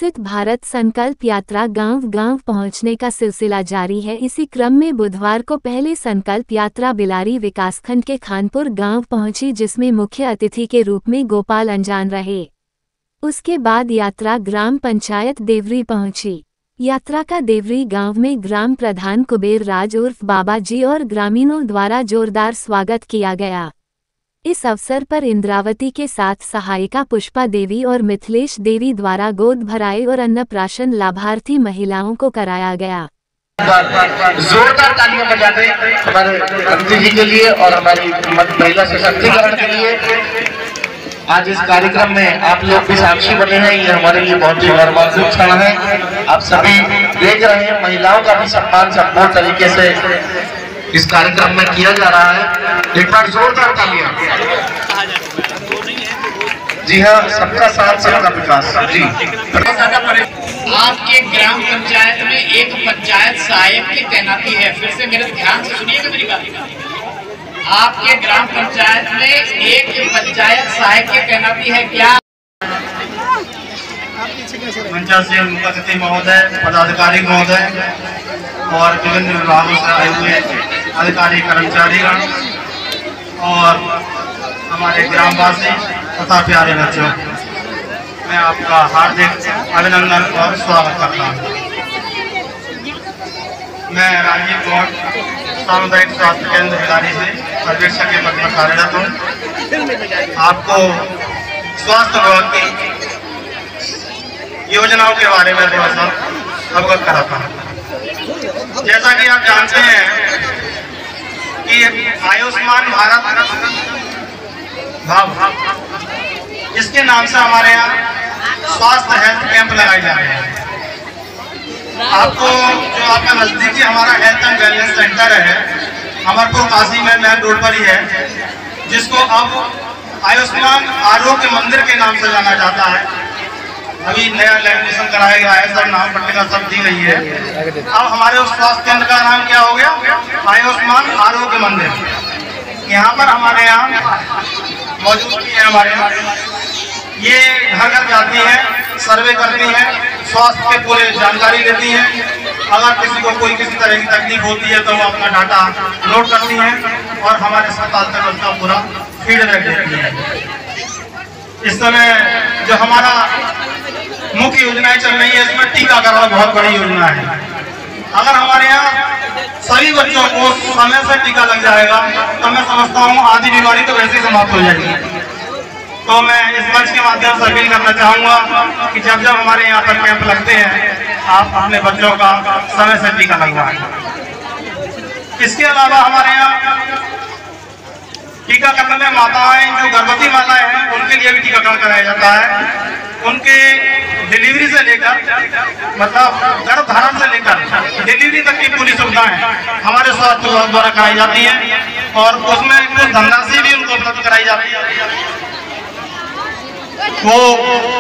विकसित भारत संकल्प यात्रा गांव-गांव पहुंचने का सिलसिला जारी है। इसी क्रम में बुधवार को पहले संकल्प यात्रा बिलारी विकासखंड के खानपुर गांव पहुंची, जिसमें मुख्य अतिथि के रूप में गोपाल अंजान रहे। उसके बाद यात्रा ग्राम पंचायत देवरी पहुंची। यात्रा का देवरी गांव में ग्राम प्रधान कुबेर राज उर्फ बाबा जी और ग्रामीणों द्वारा जोरदार स्वागत किया गया। इस अवसर पर इंद्रावती के साथ सहायिका पुष्पा देवी और मिथिलेश देवी द्वारा गोद भराई और अन्नप्राशन लाभार्थी महिलाओं को कराया गया। जोरदार तालियां बजाते हमारे अतिथि जी के लिए और हमारी महिला सशक्तिकरण के लिए। आज इस कार्यक्रम में आप लोग भी साक्षी बने हैं, ये हमारे लिए बहुत ही गौरवान्वित क्षण है। आप सभी देख रहे हैं महिलाओं का भी सम्मान संपूर्ण तरीके से इस कार्यक्रम में किया जा रहा है। एक बार जोरदार तालियां। जी हाँ, सबका साथ सबका विकास। जी, आपके ग्राम पंचायत में एक पंचायत सहायक की तैनाती है। फिर से मेरे ध्यान से सुनिएगा मेरी बात। आपके ग्राम पंचायत में एक पंचायत सहायक की तैनाती है। क्या पंचायत से मुख्य अतिथि महोदय, पदाधिकारी महोदय और विभिन्न विभागों से आए हुए अधिकारी कर्मचारीगण और हमारे ग्रामवासी तथा प्यारे बच्चों, मैं आपका हार्दिक अभिनंदन और स्वागत करता हूँ। मैं राजीव गौड़ सामुदायिक स्वास्थ्य केंद्र बिलारी से पर्यवेक्षक के पद पर कार्यरत हूँ। आपको स्वास्थ्य विभाग की योजनाओं के बारे में थोड़ा सा अवगत कराता हूँ। जैसा कि आप जानते हैं कि आयुष्मान भारत इसके नाम से हमारे यहाँ स्वास्थ्य हेल्थ कैंप लगाए जा रहे हैं। आपको जो आपका नजदीकी हमारा हेल्थ एंड वेलनेस सेंटर है, अमरपुर काशी में मेन रोड पर ही है, जिसको अब आयुष्मान आरोग्य मंदिर के नाम से जाना जाता है। अभी नया लैमिनेशन कराया गया है, सब नाम पट्टिका सब दी गई है। अब हमारे उस स्वास्थ्य केंद्र का नाम क्या हो गया? आयुष्मान आरोग्य मंदिर। यहाँ पर हमारे यहाँ मौजूद है, हमारे यहाँ ये घर घर जाती है, सर्वे करती है, स्वास्थ्य के पूरे जानकारी लेती है। अगर किसी को कोई किसी तरह की तकलीफ होती है तो वो अपना डाटा नोट करती है और हमारे अस्पताल तक उसका पूरा फीडबैक देती है। इस समय जो हमारा मुख्य योजनाएं चल रही है, इसमें टीकाकरण बहुत बड़ी योजना है। अगर हमारे यहाँ सभी बच्चों को समय से टीका लग जाएगा तो मैं समझता हूँ आधी बीमारी तो वैसे ही समाप्त हो जाएगी। तो मैं इस मंच के माध्यम से अपील करना चाहूँगा कि जब जब हमारे यहाँ पर कैंप लगते हैं, आप अपने बच्चों का समय से टीका लगवाएं। इसके अलावा हमारे यहाँ टीकाकरण में माताएं, जो गर्भवती माताएं हैं, उनके लिए भी टीकाकरण कराया जाता है। उनके डिलीवरी से लेकर मतलब गर्भ धारण से लेकर डिलीवरी तक की पूरी सुविधाएं हमारे स्वास्थ्य विभाग द्वारा कराई जाती है और उसमें कुछ धनराशि भी उनको उपलब्ध कराई जाती है। वो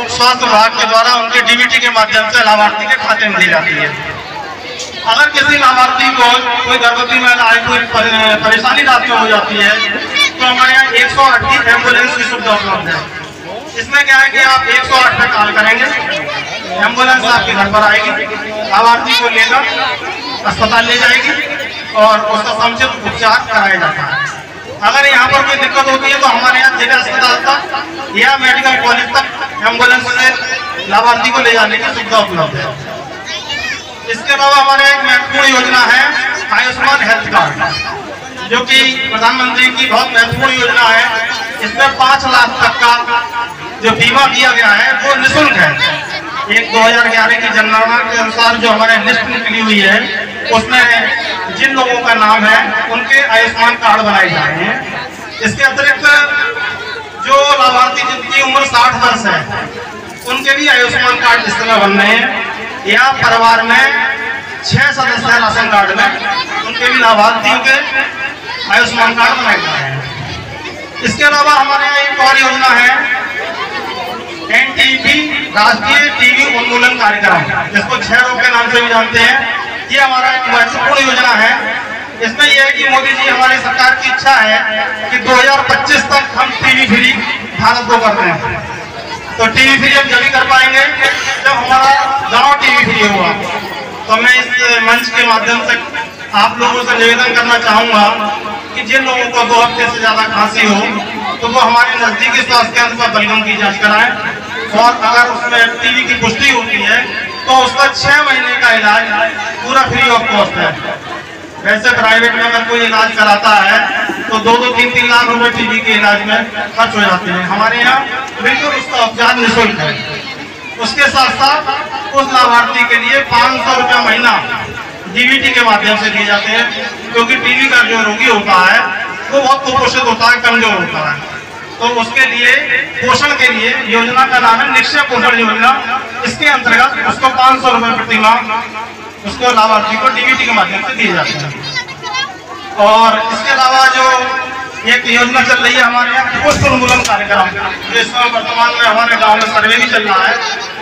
स्वास्थ्य विभाग के द्वारा उनके डीबीटी के माध्यम से लाभार्थी के खाते में दी जाती है। अगर किसी लाभार्थी को कोई गर्भवती महिला कोई परेशानी रात में हो जाती है तो हमारे यहाँ 108 एम्बुलेंस की सुविधा उपलब्ध है। इसमें क्या है कि आप 108 पे कॉल करेंगे, एम्बुलेंस आपके घर पर आएगी, लाभार्थी को लेकर अस्पताल ले जाएगी और उसका समुचित उपचार कराया जाता है। अगर यहाँ पर कोई दिक्कत होती है तो हमारे यहाँ जिला अस्पताल तक या मेडिकल कॉलेज तक एम्बुलेंस से लाभार्थी को ले जाने की सुविधा उपलब्ध है। इसके अलावा हमारे एक महत्वपूर्ण योजना है आयुष्मान हेल्थ कार्ड, जो कि प्रधानमंत्री की बहुत महत्वपूर्ण योजना है। इसमें 5 लाख तक का जो बीमा किया गया है वो निःशुल्क है। एक 2011 की जनगणना के अनुसार जो हमारे लिस्ट निकली हुई है, उसमें जिन लोगों का नाम है उनके आयुष्मान कार्ड बनाए जा रहे हैं। इसके अतिरिक्त जो लाभार्थी जिनकी उम्र 60 वर्ष है, उनके भी आयुष्मान कार्ड इस समय बन रहे हैं। या परिवार में 6 सदस्य हैं राशन कार्ड में, उनके भी लाभार्थियों के आयुष्मान कार्ड बनाए जा रहे हैं। इसके अलावा हमारे यहाँ एक और योजना है एनटीपी, राष्ट्रीय टीबी उन्मूलन कार्यक्रम, जिसको 6 रोग के नाम से भी जानते हैं। ये हमारा एक महत्वपूर्ण योजना है। इसमें यह है कि मोदी जी, हमारी सरकार की इच्छा है कि 2025 तक हम टीबी फ्री भारत को कर रहे हैं। तो टीवी फ्री हम जब कर पाएंगे जब हमारा गांव टीवी फ्री हुआ। तो मैं इस मंच के माध्यम से आप लोगों से निवेदन करना चाहूंगा कि जिन लोगों को 2 हफ्ते से ज्यादा खांसी हो तो वो हमारे नजदीकी स्वास्थ्य केंद्र पर बलगम की जांच कराएं और अगर उसमें टीवी की पुष्टि होती है तो उसका 6 महीने का इलाज पूरा फ्री ऑफ कॉस्ट है। वैसे प्राइवेट में अगर कोई इलाज कराता है तो 2-2, 3-3 लाख रुपए टीबी के इलाज में खर्च हो जाते हैं। हमारे यहाँ बिल्कुल उसका उपचार निःशुल्क है। उसके साथ साथ उस लाभार्थी के लिए 500 रुपया महीना डीबीटी के माध्यम से दिए जाते हैं, क्योंकि टीबी का जो रोगी होता है वो बहुत कुपोषित होता है, कमजोर होता है। तो उसके लिए पोषण के लिए योजना का नाम है निश्चय पोषण योजना। इसके अंतर्गत उसको 500 रुपए प्रति माह उसको लाभार्थी को डीबीटी के माध्यम से दिए जाते हैं। और इसके अलावा जो एक योजना चल रही है हमारे यहाँ कुष्ठ उन्मूलन कार्यक्रम, जो इस समय वर्तमान में हमारे गांव में सर्वे भी चल रहा है।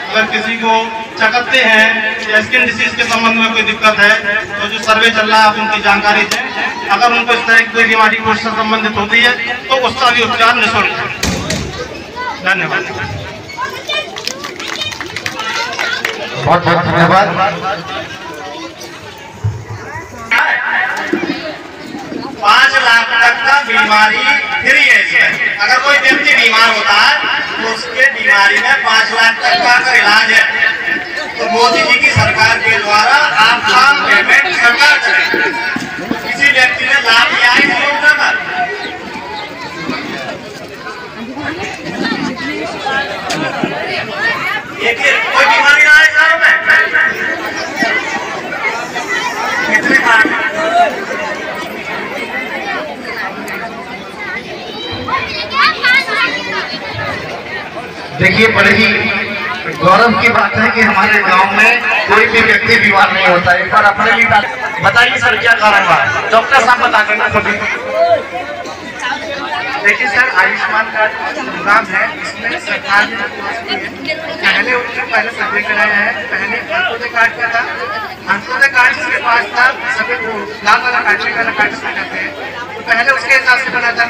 अगर किसी को चकत्ते हैं या स्किन डिसीज के संबंध में कोई दिक्कत है तो जो सर्वे चल रहा है आप उनकी जानकारी दें। अगर उनको इस तरह की कोई बीमारी कुष्ठ से संबंधित होती है तो उसका भी उपचार निःशुल्क है। धन्यवाद। बहुत बहुत धन्यवाद। 5 लाख तक का बीमारी फ्री है इसमें। अगर कोई व्यक्ति बीमार होता है तो उसके बीमारी में 5 लाख तक का अगर इलाज है तो मोदी जी की सरकार के द्वारा आपका पेमेंट सरकार करेगी। किसी व्यक्ति ने लाभ लिया है इस योजना का, कोई बीमारी ना है सारों में कितने देखिए, बड़े ही गौरव की बात है कि हमारे गांव में कोई भी व्यक्ति बीमार नहीं होता। एक बार अपने लिए बताइए सर, क्या कारण रहा? डॉक्टर साहब बता देना सभी। देखिए सर, आयुष्मान कार्ड प्रोग्राम है, इसमें सरकार ने पहले सर्वे कराया है। पहले अंत्योदय कार्ड का था, अंत्योदय कार्ड जिसके पास था सभी लाल वाला कार्ड जिसमें कहते हैं, तो पहले उसके हिसाब से बना था।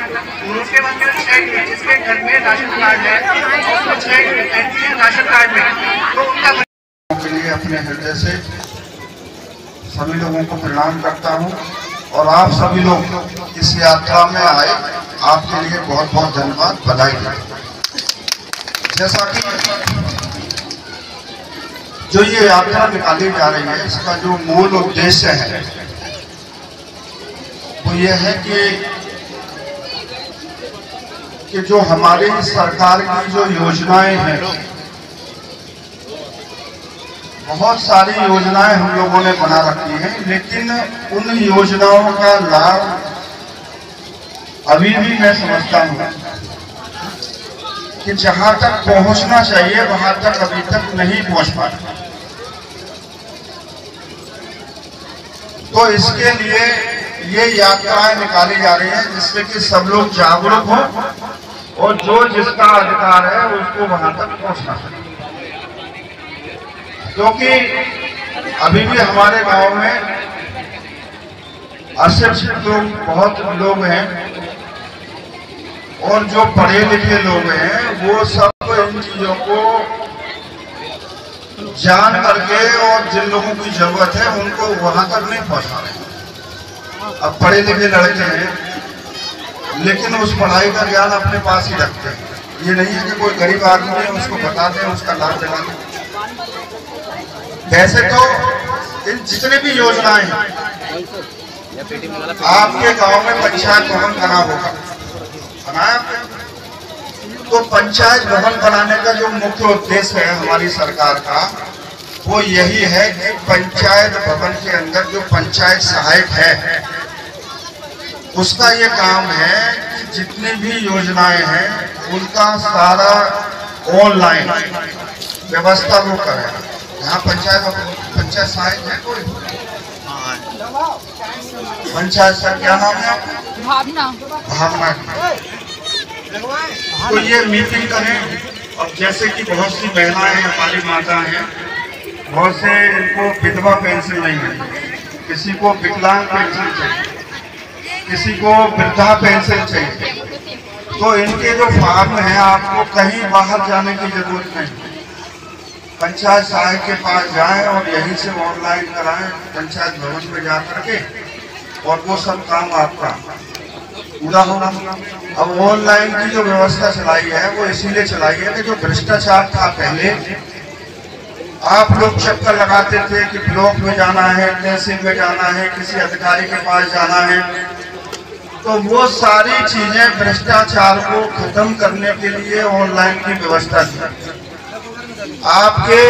उसके बाद में 6 जिसके घर में राशन कार्ड है उसको 6 राशन कार्ड में, तो उनका के लिए अपने हृदय से सभी लोगों को प्रणाम करता हूं। और आप सभी लोग इस यात्रा में आए, आपके लिए बहुत बहुत धन्यवाद, बधाई। जैसा कि जो ये यात्रा निकाली जा रही है, इसका जो मूल उद्देश्य है वो ये है कि जो हमारी सरकार की जो योजनाएं हैं, बहुत सारी योजनाएं हम लोगों ने बना रखी हैं, लेकिन उन योजनाओं का लाभ अभी भी मैं समझता हूं कि जहां तक पहुंचना चाहिए वहां तक अभी तक नहीं पहुंच पाता। तो इसके लिए ये यात्राएं निकाली जा रही हैं जिससे कि सब लोग जागरूक हों और जो जिसका अधिकार है उसको वहां तक पहुंचना चाहिए। क्योंकि अभी भी हमारे गांव में अशिक्षित लोग बहुत लोग हैं और जो पढ़े लिखे लोग हैं वो सब इन चीजों को जान करके और जिन लोगों की जरूरत है उनको वहां तक नहीं पहुंचा रहे। अब पढ़े लिखे लड़के हैं लेकिन उस पढ़ाई का ज्ञान अपने पास ही रखते हैं। ये नहीं है कि कोई गरीब आदमी है उसको बताते हैं, उसका लाभ दिलाते हैं। वैसे तो इन जितने भी योजनाएं हैं, आपके गांव में पंचायत भवन बना होगा, बनाया? तो पंचायत भवन बनाने का जो मुख्य उद्देश्य है हमारी सरकार का, वो यही है कि पंचायत भवन के अंदर जो पंचायत सहायक है उसका ये काम है कि जितनी भी योजनाएं हैं उनका सारा ऑनलाइन व्यवस्था वो करे। यहाँ पंचायत सहायक है कोई? पंचायत का क्या नाम है आपका? भावना। तो ये मीटिंग करें। और जैसे कि बहुत सी महिलाएं हमारी माता हैं, बहुत से इनको विधवा पेंशन नहीं है, किसी को विकलांग पेंशन चाहिए, किसी को वृद्धा पेंशन चाहिए। तो इनके जो फॉर्म है आपको कहीं बाहर जाने की जरूरत नहीं, पंचायत सहायक के पास जाएं और यहीं से ऑनलाइन कराएं पंचायत भवन में जा करके, और वो सब काम आपका पूरा होगा। अब ऑनलाइन की जो व्यवस्था चलाई है वो इसीलिए चलाई है कि जो भ्रष्टाचार था पहले, आप लोग चक्कर लगाते थे कि ब्लॉक में जाना है, तहसील में जाना है, किसी अधिकारी के पास जाना है, तो वो सारी चीजें भ्रष्टाचार को खत्म करने के लिए ऑनलाइन की व्यवस्था थी। आपके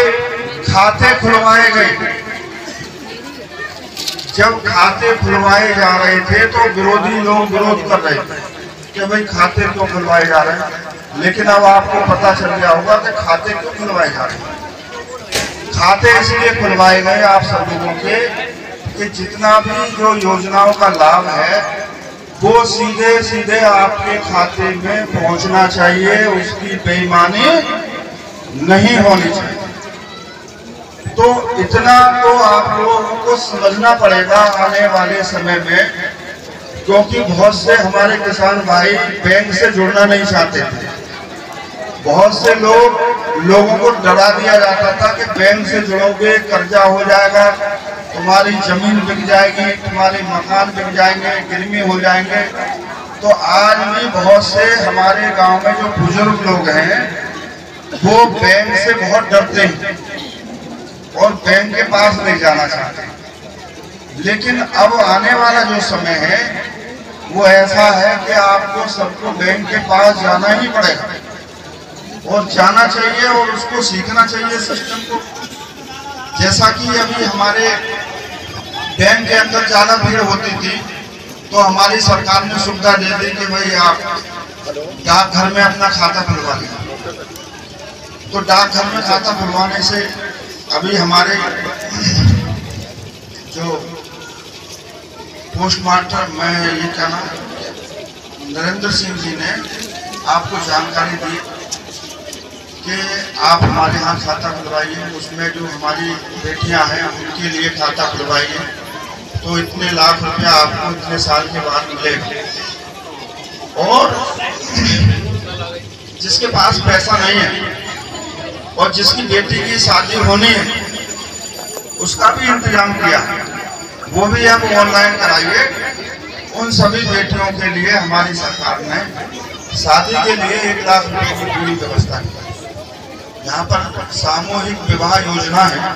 खाते खुलवाए गए, जब खाते खुलवाए जा रहे थे तो विरोधी लोग विरोध कर रहे थे कि भाई खाते क्यों खुलवाए जा रहे हैं, लेकिन अब आपको पता चल गया होगा कि खाते क्यों खुलवाए जा रहे हैं। खाते इसलिए खुलवाए गए आप सब लोगों के कि जितना भी जो योजनाओं का लाभ है वो सीधे सीधे आपके खाते में पहुंचना चाहिए, उसकी बेईमानी नहीं होनी चाहिए। तो इतना तो आप लोगों को समझना पड़ेगा आने वाले समय में, क्योंकि बहुत से हमारे किसान भाई बैंक से जुड़ना नहीं चाहते थे। बहुत से लोगों को डरा दिया जाता था कि बैंक से जुड़ोगे कर्जा हो जाएगा, तुम्हारी जमीन बिक जाएगी, तुम्हारे मकान बिक जाएंगे, गिरवी हो जाएंगे। तो आज भी बहुत से हमारे गांव में जो बुजुर्ग लोग हैं वो बैंक से बहुत डरते हैं और बैंक के पास नहीं जाना चाहते। लेकिन अब आने वाला जो समय है वो ऐसा है कि आपको सबको बैंक के पास जाना ही पड़ेगा और जाना चाहिए और उसको सीखना चाहिए सिस्टम को। जैसा कि अभी हमारे बैंक के अंदर ज़्यादा भीड़ होती थी तो हमारी सरकार ने सुविधा दे दी कि भाई आप डाकघर में अपना खाता खुलवा लें। तो डाकघर में खाता खुलवाने से अभी हमारे जो पोस्टमास्टर मैं ये कहना नरेंद्र सिंह जी ने आपको जानकारी दी कि आप हमारे यहाँ खाता खुलवाइए, उसमें जो हमारी बेटियां हैं उनके लिए खाता खुलवाइए, तो इतने लाख रुपया आपको इतने साल के बाद मिलेगा। और जिसके पास पैसा नहीं है और जिसकी बेटी की शादी होनी है उसका भी इंतजाम किया, वो भी हम ऑनलाइन कराइए। उन सभी बेटियों के लिए हमारी सरकार ने शादी के लिए 1 लाख रुपए की पूरी व्यवस्था की। यहाँ पर सामूहिक विवाह योजना है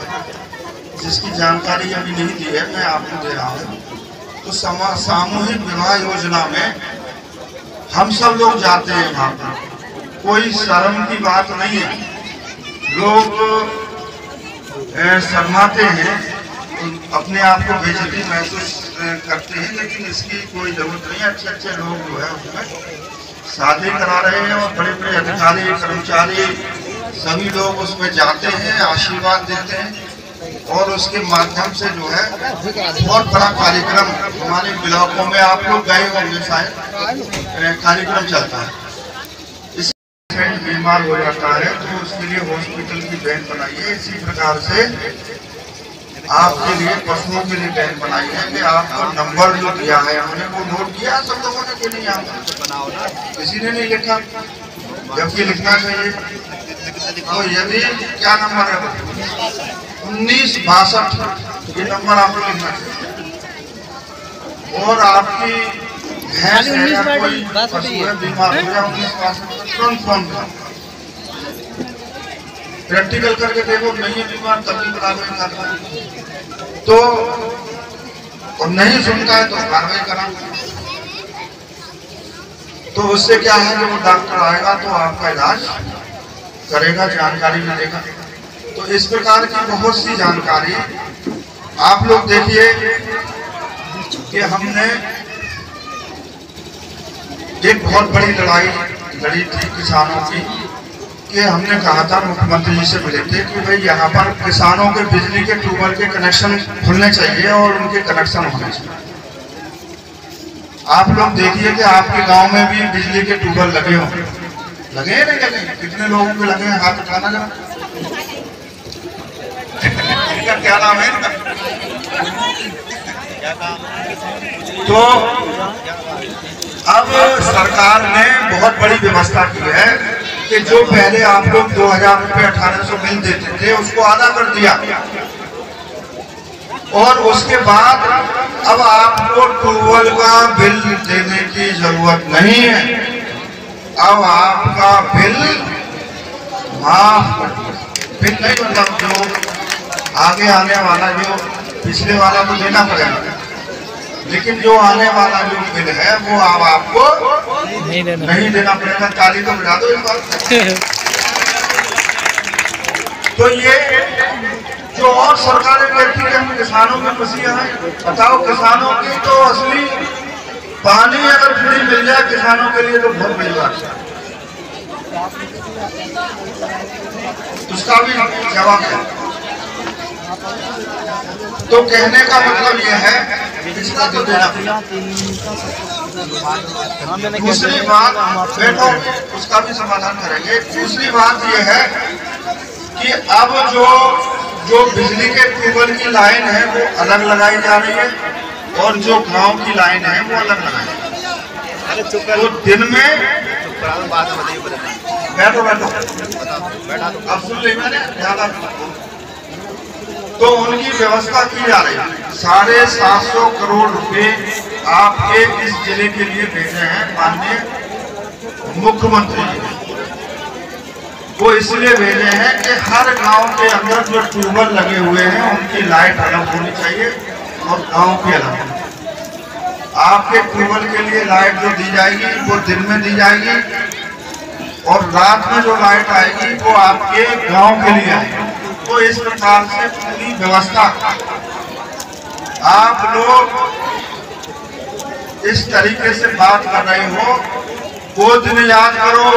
जिसकी जानकारी अभी नहीं दी है, मैं आपको दे रहा हूँ। तो सामूहिक विवाह योजना में हम सब लोग जाते हैं, वहाँ पर कोई शर्म की बात नहीं है। लोग शर्माते हैं, अपने आप को बेइज्जती महसूस करते हैं, लेकिन इसकी कोई जरूरत नहीं है। अच्छे अच्छे लोग जो है उसमें शादी करा रहे हैं और बड़े बड़े अधिकारी कर्मचारी सभी लोग उसमें जाते हैं, आशीर्वाद देते हैं और उसके माध्यम से जो है बहुत बड़ा कार्यक्रम हमारे ब्लॉकों में आप लोग गए होंगे शायद, कार्यक्रम चलता है। बीमार हो जाता है तो उसके लिए हॉस्पिटल की वैन बनाई है। इसी प्रकार से आपके लिए पशुओं के लिए वैन बनाई है कि आपको नंबर जो दिया है हमने वो नोट किया सब लोगों ने, कि नहीं आप किसी ने नहीं लिखा, जबकि लिखना चाहिए। तो यदि क्या नंबर है 1962 ये नंबर आपको लिखना चाहिए। और आपकी भैंस है या कोई पशु है बीमार हो जाए 1962 तुरंत फोन करो, प्रैक्टिकल करके देखो, नहीं है बीमार तभी कार्रवाई। तो और नहीं सुनता है तो कार्रवाई करा। तो उससे क्या है कि वो डॉक्टर आएगा तो आपका इलाज करेगा, जानकारी मिलेगा। तो इस प्रकार की बहुत सी जानकारी आप लोग देखिए कि हमने एक बहुत बड़ी लड़ाई लड़ी थी किसानों की, कि हमने कहा था मुख्यमंत्री जी से मिले थे कि भाई यहाँ पर किसानों के बिजली के ट्यूबवेल के कनेक्शन खुलने चाहिए और उनके कनेक्शन होने चाहिए। आप लोग देखिए कि आपके गांव में भी बिजली के ट्यूबवेल लगे हों, लगे हैं नहीं लगे? कितने लोगों के लगे हैं हाथ उठाना जरा। इनका क्या नाम है? तो अब सरकार ने बहुत बड़ी व्यवस्था की है कि जो पहले आप लोग 2000 रुपये 1800 बिल देते थे उसको आधा कर दिया, और उसके बाद अब आपको ट्यूबवेल का बिल देने की जरूरत नहीं है। अब आपका बिल माफ, बिल नहीं मतलब जो आगे आने वाला, जो पिछले वाला तो देना पड़ेगा, लेकिन जो आने वाला जो बिल है वो अब आपको नहीं देना पड़ेगा। ताली तो बजा दो इस बात। तो ये जो और सरकारें कहती है हम किसानों की खुशियां हैं, बताओ किसानों की तो असली पानी अगर फ्री मिल जाए किसानों के लिए तो बहुत बड़ी बात है। उसका भी जवाब है। तो कहने का मतलब ये है पिछला तो देना। दूसरी बात, बैठो उसका भी समाधान करेंगे। दूसरी बात ये है कि अब जो बिजली के ट्यूबवेल की लाइन है वो अलग लगाई जा रही है, और जो गांव की लाइन है वो अलग लगाई जा रही है। तो दिन में बैठो अब सुन ली मैंने ज्यादा, तो उनकी व्यवस्था की जा रही है। 750 करोड़ रुपए आपके इस जिले के लिए भेजे हैं माननीय मुख्यमंत्री जी। वो इसलिए भेजे हैं कि हर गांव के अंदर जो ट्यूबवेल लगे हुए हैं उनकी लाइट अलग होनी चाहिए और गांव की अलग। आपके ट्यूबवेल के लिए लाइट जो दी जाएगी वो दिन में दी जाएगी, और रात में जो लाइट आएगी वो आपके गांव के लिए आएगी। तो इस प्रकार से पूरी व्यवस्था आप लोग इस तरीके से बात कर रहे हो। वो दिन याद करो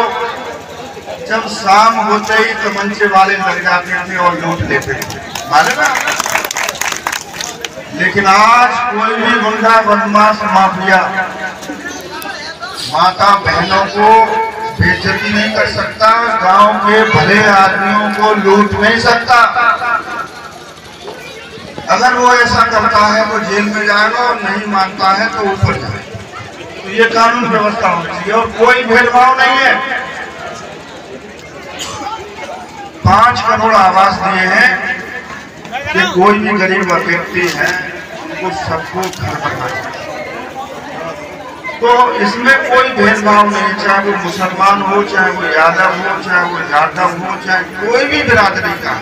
जब शाम होते ही तमंचे वाले लग जाते थे और लूट लेते थे, मालूम है? लेकिन आज कोई भी गुंडा बदमाश माफिया माता बहनों को बेइज्जती नहीं कर सकता, गांव के भले आदमियों को लूट नहीं सकता। अगर वो ऐसा करता है तो जेल में जाएगा, और नहीं मानता है तो ऊपर जाएगा। तो ये कानून व्यवस्था होनी चाहिए, और कोई भेदभाव नहीं है। 5 करोड़ आवास दिए हैं कि कोई भी गरीब व्यक्ति है उनको सबको घर बनाए। तो इसमें कोई भेदभाव नहीं, चाहे वो मुसलमान हो, चाहे वो यादव हो, चाहे वो यादव हो, चाहे कोई भी बिरादरी का,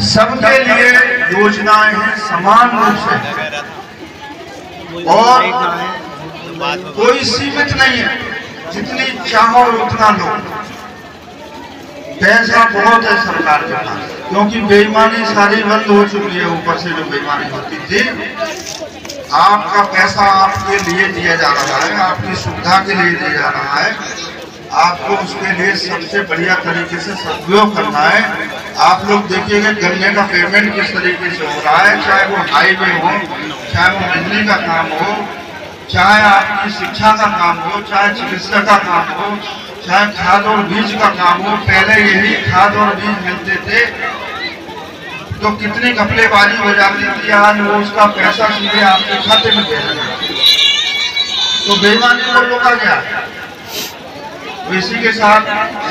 सबके लिए योजनाएं हैं समान रूप से, और कोई सीमित नहीं है। जितनी चाहो उतना लो। पैसा बहुत है सरकार के पास, क्योंकि बेईमानी सारी बंद हो चुकी है। ऊपर से जो बेईमानी होती थी, आपका पैसा आपके लिए दिया जा रहा है, आपकी सुविधा के लिए दिया जा रहा है। आपको उसके लिए सबसे बढ़िया तरीके से सदुपयोग करना है। आप लोग देखिएगा गन्ने का पेमेंट किस तरीके से हो रहा है, चाहे वो हाईवे हो, चाहे वो बिजली का काम हो, चाहे आपकी शिक्षा का काम हो, चाहे चिकित्सा का काम हो, चाहे खाद और बीज का काम हो। पहले यही खाद और बीज मिलते थे तो कितनी घपलेबाजी हो जाती थी, आज वो उसका पैसा सीधे आपके खाते में दे रहे हैं। तो बेईमानी को रोका गया। तो इसी के साथ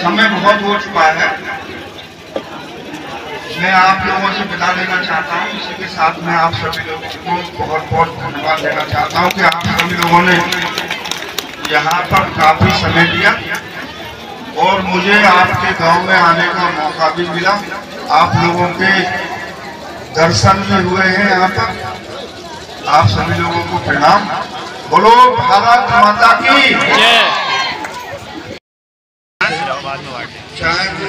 समय बहुत हो चुका है, मैं आप लोगों से विदा लेना चाहता हूँ। इसी के साथ मैं आप सभी लोगों को बहुत बहुत धन्यवाद देना चाहता हूँ कि आप सभी लोगों ने यहाँ पर काफी समय दिया, और मुझे आपके गांव में आने का मौका भी मिला। आप लोगों के दर्शन भी हुए हैं यहाँ पर। आप सभी लोगों को प्रणाम। बोलो भारत माता की जय। चाहे वो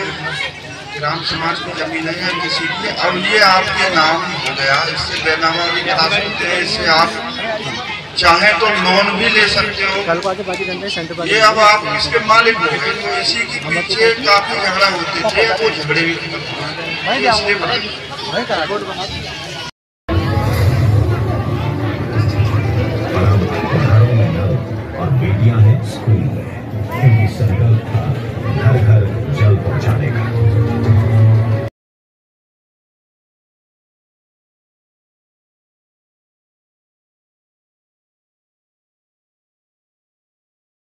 ग्राम समाज की जमीन है या किसी की, अब ये आपके नाम हो गया, इससे बेनामा भी बता सकते हैं, इससे आप चाहे तो लोन भी ले सकते हो। ये अब आप इसके मालिक हो गए। तो इसी के पीछे काफी झगड़ा होते थे, वो झगड़े भी इसलिए और बेटियां हैं स्कूल।